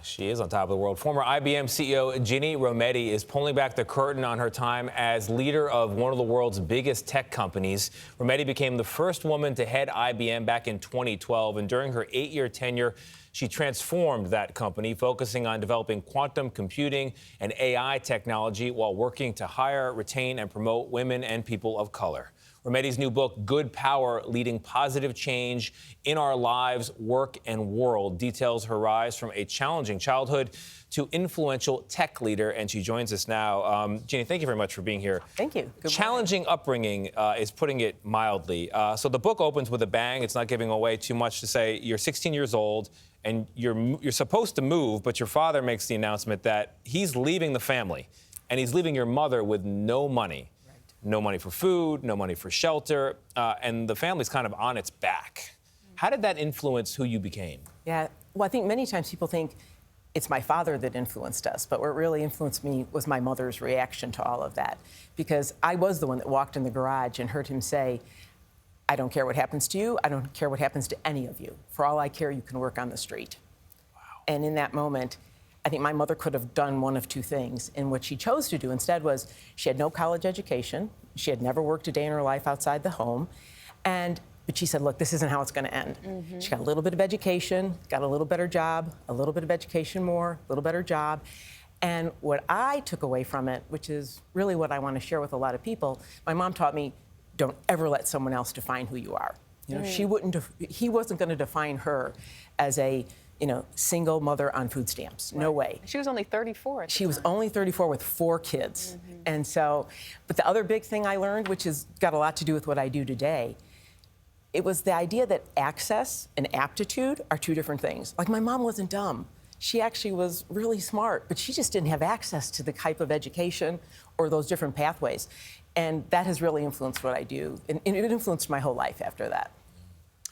She is on top of the world. Former IBM CEO Ginni Rometty is pulling back the curtain on her time as leader of one of the world's biggest tech companies. Rometty became the first woman to head IBM back in 2012, and during her 8-year tenure, she transformed that company, focusing on developing quantum computing and AI technology while working to hire, retain, and promote women and people of color. Rometty's new book, Good Power: Leading Positive Change in Our Lives, Work, and World, details her rise from a challenging childhood to influential tech leader, and she joins us now. Ginni, thank you very much for being here. Thank you. Good challenging morning. upbringing is putting it mildly. So the book opens with a bang. It's not giving away too much to say you're 16 years old, and you're supposed to move, but your father makes the announcement that he's leaving the family, and he's leaving your mother with no money. No money for food, no money for shelter, and the family's kind of on its back. How did that influence who you became? Yeah, well, I think many times people think it's my father that influenced us, but what really influenced me was my mother's reaction to all of that. Because I was the one that walked in the garage and heard him say, I don't care what happens to you, I don't care what happens to any of you. For all I care, you can work on the street. Wow. And in that moment, I think my mother could have done one of two things, and what she chose to do instead was she had no college education, she had never worked a day in her life outside the home, but she said, look, this isn't how it's going to end. Mm-hmm. She got a little bit of education, got a little better job, a little bit of education more, a little better job, and what I took away from it, which is really what I want to share with a lot of people, my mom taught me, don't ever let someone else define who you are. You know, he wasn't going to define her as a single mother on food stamps. Right. No way. She was only 34. She was only 34 with 4 kids. Mm-hmm. And so, but the other big thing I learned, which has got a lot to do with what I do today, it was the idea that access and aptitude are 2 different things. Like, my mom wasn't dumb. She actually was really smart, but she just didn't have access to the type of education or those different pathways. And that has really influenced what I do. And it influenced my whole life after that.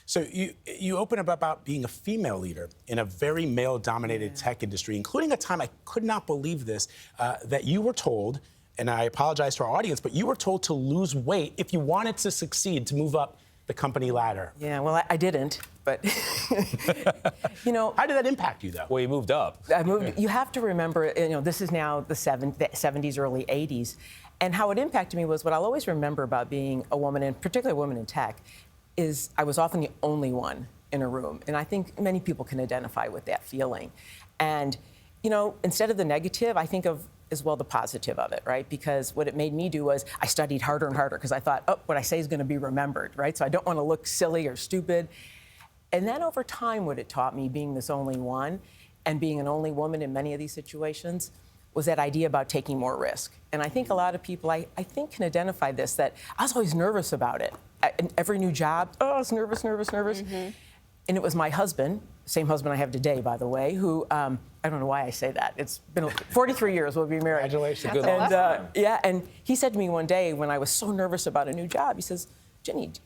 So you open up about being a female leader in a very male-dominated tech industry, including a time, I could not believe this, that you were told, and I apologize to our audience, but you were told to lose weight if you wanted to succeed, to move up the company ladder. Yeah, well, I didn't, but, How did that impact you, though? Well, you moved up. I moved. You have to remember, this is now the 70s, early 80s, and how it impacted me was what I'll always remember about being a woman, and particularly a woman in tech, is I was often the only one in a room. And I think many people can identify with that feeling. And, instead of the negative, I think of as well the positive of it, right? Because what it made me do was I studied harder and harder because I thought, what I say is going to be remembered, right? So I don't want to look silly or stupid. And then over time, what it taught me, being this only one and being an only woman in many of these situations, was that idea about taking more risk. And I think a lot of people, I think, can identify this, that I was always nervous about it. In every new job, I was nervous. Mm-hmm. And it was my husband, same husband I have today, by the way, who, I don't know why I say that. It's been 43 years we'll be married. Congratulations. Good luck. And he said to me one day when I was so nervous about a new job, he says, Ginni,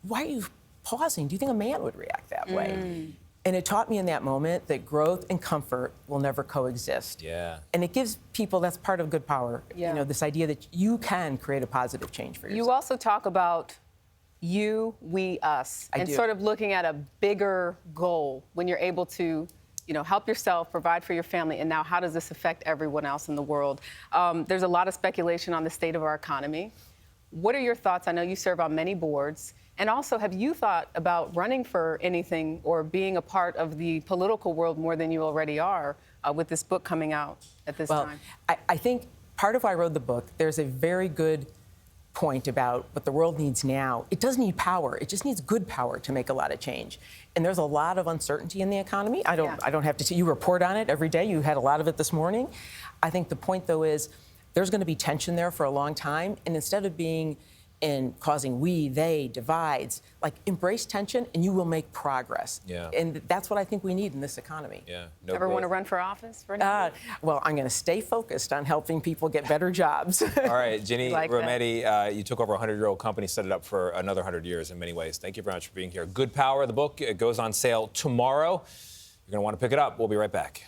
why are you pausing? Do you think a man would react that way? And it taught me in that moment that growth and comfort will never coexist. Yeah. And it gives people, that's part of good power, this idea that you can create a positive change for yourself. You also talk about you, we, us, and sort of looking at a bigger goal when you're able to, help yourself, provide for your family, and now how does this affect everyone else in the world? There's a lot of speculation on the state of our economy. What are your thoughts? I know you serve on many boards. And also, have you thought about running for anything or being a part of the political world more than you already are with this book coming out at this time? I think part of why I wrote the book, there's a very good point about what the world needs now. It doesn't need power. It just needs good power to make a lot of change. And there's a lot of uncertainty in the economy. I don't have to you report on it every day. You had a lot of it this morning. I think the point, though, is there's going to be tension there for a long time. And instead of being and causing we, they, divides, embrace tension and you will make progress. Yeah. And that's what I think we need in this economy. Yeah. Ever want to run for office? Well, I'm going to stay focused on helping people get better jobs. All right, Ginni Rometty, you took over a 100-year-old company, set it up for another 100 years in many ways. Thank you very much for being here. Good Power, the book, it goes on sale tomorrow. You're going to want to pick it up. We'll be right back.